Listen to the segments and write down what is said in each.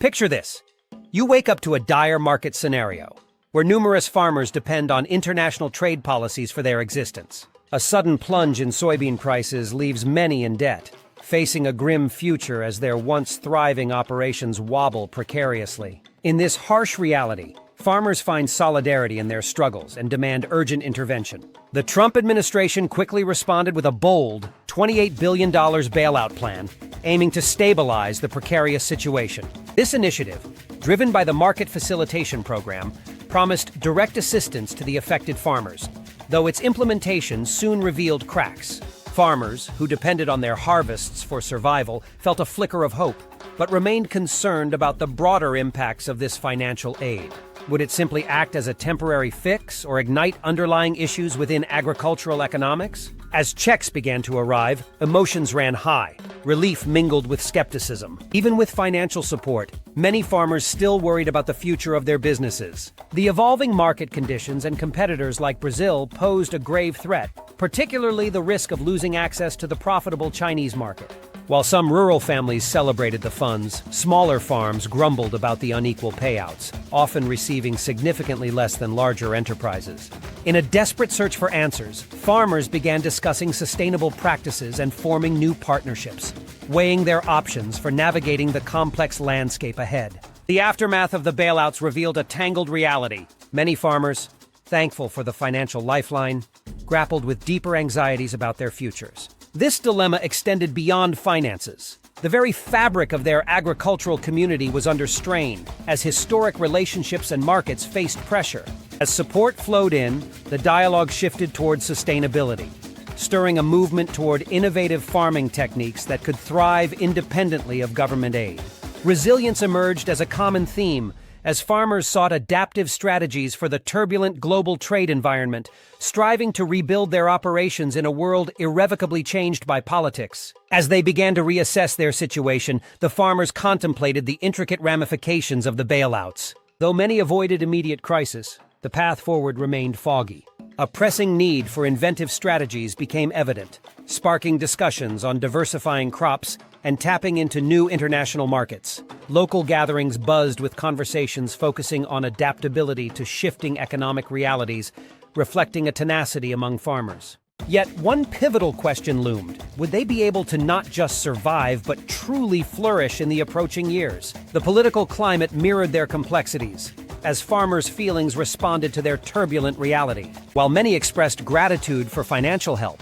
Picture this. You wake up to a dire market scenario, where numerous farmers depend on international trade policies for their existence. A sudden plunge in soybean prices leaves many in debt, facing a grim future as their once thriving operations wobble precariously. In this harsh reality, farmers find solidarity in their struggles and demand urgent intervention. The Trump administration quickly responded with a bold $28 billion bailout plan, aiming to stabilize the precarious situation. This initiative, driven by the Market Facilitation Program, promised direct assistance to the affected farmers, though its implementation soon revealed cracks. Farmers, who depended on their harvests for survival, felt a flicker of hope, but remained concerned about the broader impacts of this financial aid. Would it simply act as a temporary fix or ignite underlying issues within agricultural economics? As checks began to arrive, emotions ran high. Relief mingled with skepticism. Even with financial support, many farmers still worried about the future of their businesses. The evolving market conditions and competitors like Brazil posed a grave threat, particularly the risk of losing access to the profitable Chinese market. While some rural families celebrated the funds, smaller farms grumbled about the unequal payouts, often receiving significantly less than larger enterprises. In a desperate search for answers, farmers began discussing sustainable practices and forming new partnerships, weighing their options for navigating the complex landscape ahead. The aftermath of the bailouts revealed a tangled reality. Many farmers, thankful for the financial lifeline, grappled with deeper anxieties about their futures. This dilemma extended beyond finances. The very fabric of their agricultural community was under strain, as historic relationships and markets faced pressure. As support flowed in, the dialogue shifted toward sustainability, stirring a movement toward innovative farming techniques that could thrive independently of government aid. Resilience emerged as a common theme, as farmers sought adaptive strategies for the turbulent global trade environment, striving to rebuild their operations in a world irrevocably changed by politics. As they began to reassess their situation, the farmers contemplated the intricate ramifications of the bailouts. Though many avoided immediate crisis, the path forward remained foggy. A pressing need for inventive strategies became evident, sparking discussions on diversifying crops and tapping into new international markets. Local gatherings buzzed with conversations focusing on adaptability to shifting economic realities, reflecting a tenacity among farmers. Yet one pivotal question loomed. Would they be able to not just survive, but truly flourish in the approaching years? The political climate mirrored their complexities, as farmers' feelings responded to their turbulent reality. While many expressed gratitude for financial help,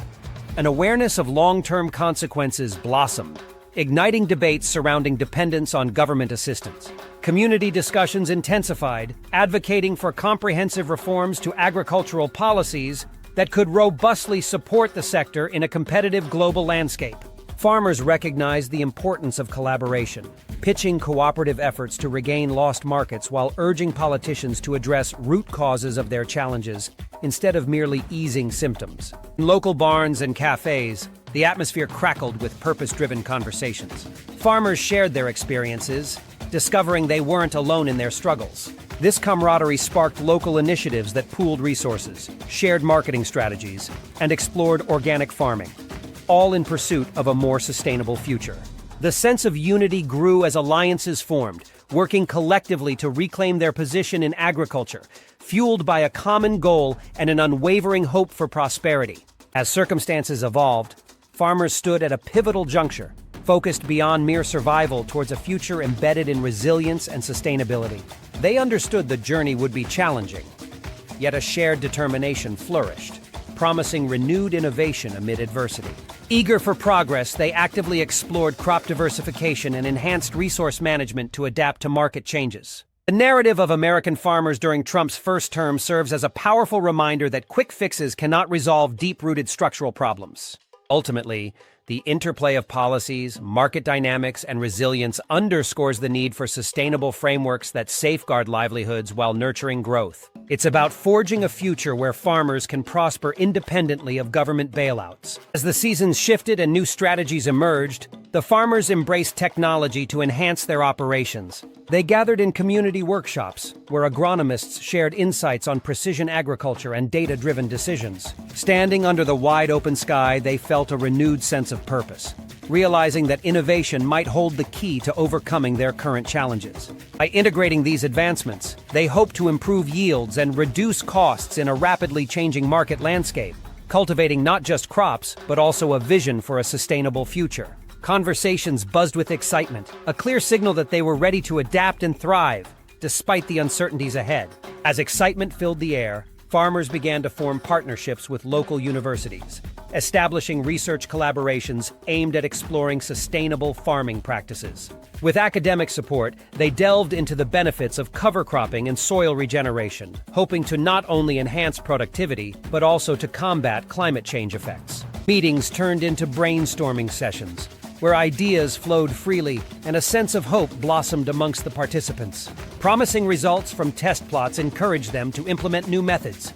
an awareness of long-term consequences blossomed, igniting debates surrounding dependence on government assistance. Community discussions intensified, advocating for comprehensive reforms to agricultural policies that could robustly support the sector in a competitive global landscape. Farmers recognized the importance of collaboration, pitching cooperative efforts to regain lost markets while urging politicians to address root causes of their challenges instead of merely easing symptoms. In local barns and cafes, the atmosphere crackled with purpose-driven conversations. Farmers shared their experiences, discovering they weren't alone in their struggles. This camaraderie sparked local initiatives that pooled resources, shared marketing strategies, and explored organic farming, all in pursuit of a more sustainable future. The sense of unity grew as alliances formed, working collectively to reclaim their position in agriculture, fueled by a common goal and an unwavering hope for prosperity. As circumstances evolved, farmers stood at a pivotal juncture, focused beyond mere survival towards a future embedded in resilience and sustainability. They understood the journey would be challenging, yet a shared determination flourished, promising renewed innovation amid adversity. Eager for progress, they actively explored crop diversification and enhanced resource management to adapt to market changes. The narrative of American farmers during Trump's first term serves as a powerful reminder that quick fixes cannot resolve deep-rooted structural problems. Ultimately, the interplay of policies, market dynamics, and resilience underscores the need for sustainable frameworks that safeguard livelihoods while nurturing growth. It's about forging a future where farmers can prosper independently of government bailouts. As the seasons shifted and new strategies emerged, the farmers embraced technology to enhance their operations. They gathered in community workshops, where agronomists shared insights on precision agriculture and data-driven decisions. Standing under the wide open sky, they felt a renewed sense of purpose, realizing that innovation might hold the key to overcoming their current challenges. By integrating these advancements, they hope to improve yields and reduce costs in a rapidly changing market landscape, cultivating not just crops, but also a vision for a sustainable future. Conversations buzzed with excitement, a clear signal that they were ready to adapt and thrive, despite the uncertainties ahead. As excitement filled the air, farmers began to form partnerships with local universities, establishing research collaborations aimed at exploring sustainable farming practices. With academic support, they delved into the benefits of cover cropping and soil regeneration, hoping to not only enhance productivity, but also to combat climate change effects. Meetings turned into brainstorming sessions, where ideas flowed freely and a sense of hope blossomed amongst the participants. Promising results from test plots encouraged them to implement new methods,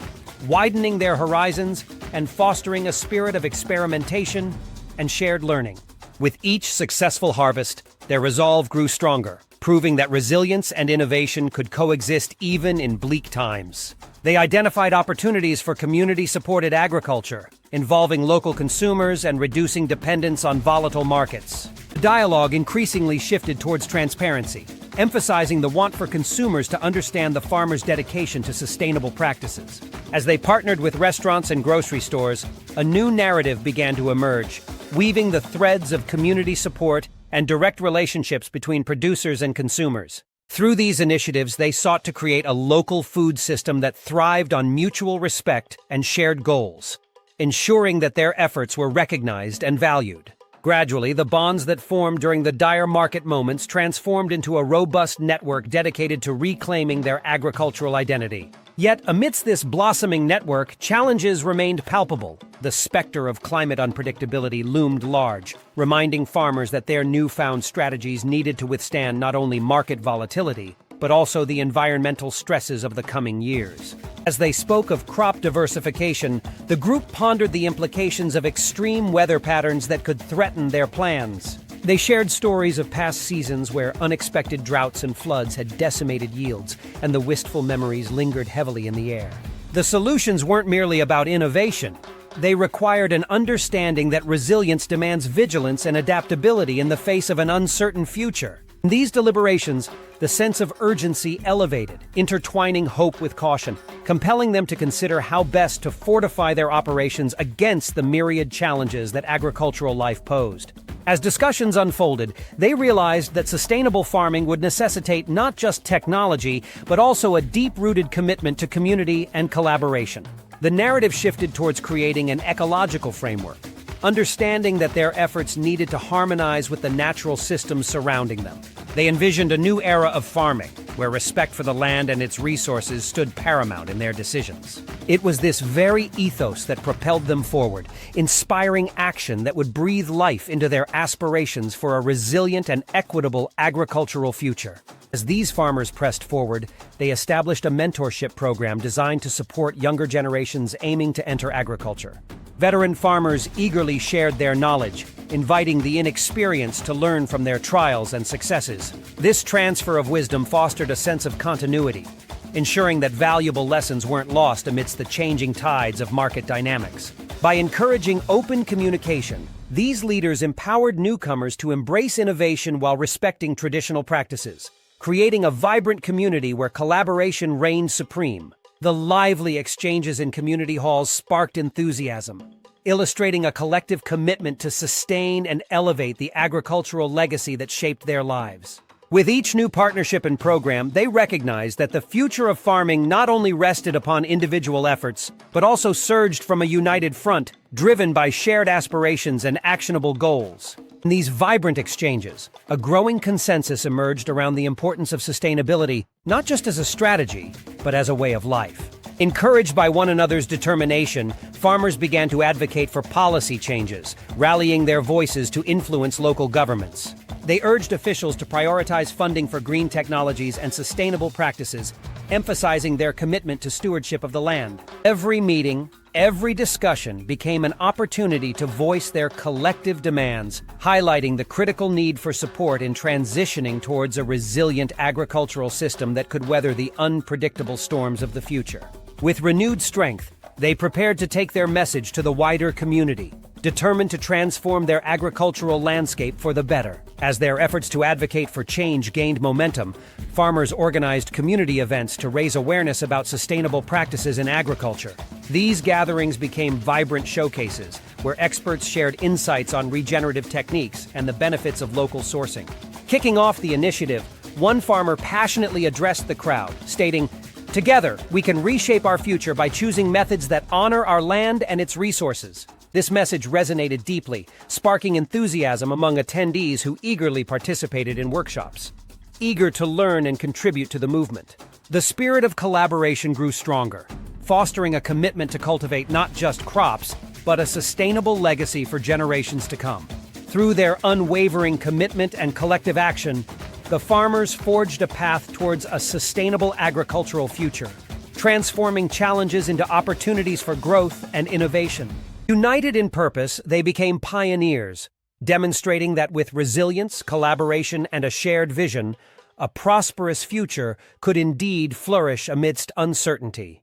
widening their horizons and fostering a spirit of experimentation and shared learning. With each successful harvest, their resolve grew stronger, proving that resilience and innovation could coexist even in bleak times. They identified opportunities for community-supported agriculture, involving local consumers and reducing dependence on volatile markets. The dialogue increasingly shifted towards transparency, emphasizing the want for consumers to understand the farmers' dedication to sustainable practices. As they partnered with restaurants and grocery stores, a new narrative began to emerge, weaving the threads of community support and direct relationships between producers and consumers. Through these initiatives, they sought to create a local food system that thrived on mutual respect and shared goals, ensuring that their efforts were recognized and valued. Gradually, the bonds that formed during the dire market moments transformed into a robust network dedicated to reclaiming their agricultural identity. Yet, amidst this blossoming network, challenges remained palpable. The specter of climate unpredictability loomed large, reminding farmers that their newfound strategies needed to withstand not only market volatility, but also the environmental stresses of the coming years. As they spoke of crop diversification, the group pondered the implications of extreme weather patterns that could threaten their plans. They shared stories of past seasons where unexpected droughts and floods had decimated yields, and the wistful memories lingered heavily in the air. The solutions weren't merely about innovation. They required an understanding that resilience demands vigilance and adaptability in the face of an uncertain future. In these deliberations, the sense of urgency elevated, intertwining hope with caution, compelling them to consider how best to fortify their operations against the myriad challenges that agricultural life posed. As discussions unfolded, they realized that sustainable farming would necessitate not just technology, but also a deep-rooted commitment to community and collaboration. The narrative shifted towards creating an ecological framework, understanding that their efforts needed to harmonize with the natural systems surrounding them. They envisioned a new era of farming, where respect for the land and its resources stood paramount in their decisions. It was this very ethos that propelled them forward, inspiring action that would breathe life into their aspirations for a resilient and equitable agricultural future. As these farmers pressed forward, they established a mentorship program designed to support younger generations aiming to enter agriculture. Veteran farmers eagerly shared their knowledge, inviting the inexperienced to learn from their trials and successes. This transfer of wisdom fostered a sense of continuity, ensuring that valuable lessons weren't lost amidst the changing tides of market dynamics. By encouraging open communication, these leaders empowered newcomers to embrace innovation while respecting traditional practices, creating a vibrant community where collaboration reigned supreme. The lively exchanges in community halls sparked enthusiasm, illustrating a collective commitment to sustain and elevate the agricultural legacy that shaped their lives. With each new partnership and program, they recognized that the future of farming not only rested upon individual efforts, but also surged from a united front, driven by shared aspirations and actionable goals. In these vibrant exchanges, a growing consensus emerged around the importance of sustainability, not just as a strategy, but as a way of life. Encouraged by one another's determination, farmers began to advocate for policy changes, rallying their voices to influence local governments. They urged officials to prioritize funding for green technologies and sustainable practices, emphasizing their commitment to stewardship of the land. Every meeting, every discussion became an opportunity to voice their collective demands, highlighting the critical need for support in transitioning towards a resilient agricultural system that could weather the unpredictable storms of the future. With renewed strength, they prepared to take their message to the wider community, determined to transform their agricultural landscape for the better. As their efforts to advocate for change gained momentum, farmers organized community events to raise awareness about sustainable practices in agriculture. These gatherings became vibrant showcases, where experts shared insights on regenerative techniques and the benefits of local sourcing. Kicking off the initiative, one farmer passionately addressed the crowd, stating, "Together, we can reshape our future by choosing methods that honor our land and its resources." This message resonated deeply, sparking enthusiasm among attendees who eagerly participated in workshops, eager to learn and contribute to the movement. The spirit of collaboration grew stronger, fostering a commitment to cultivate not just crops, but a sustainable legacy for generations to come. Through their unwavering commitment and collective action, the farmers forged a path towards a sustainable agricultural future, transforming challenges into opportunities for growth and innovation. United in purpose, they became pioneers, demonstrating that with resilience, collaboration, and a shared vision, a prosperous future could indeed flourish amidst uncertainty.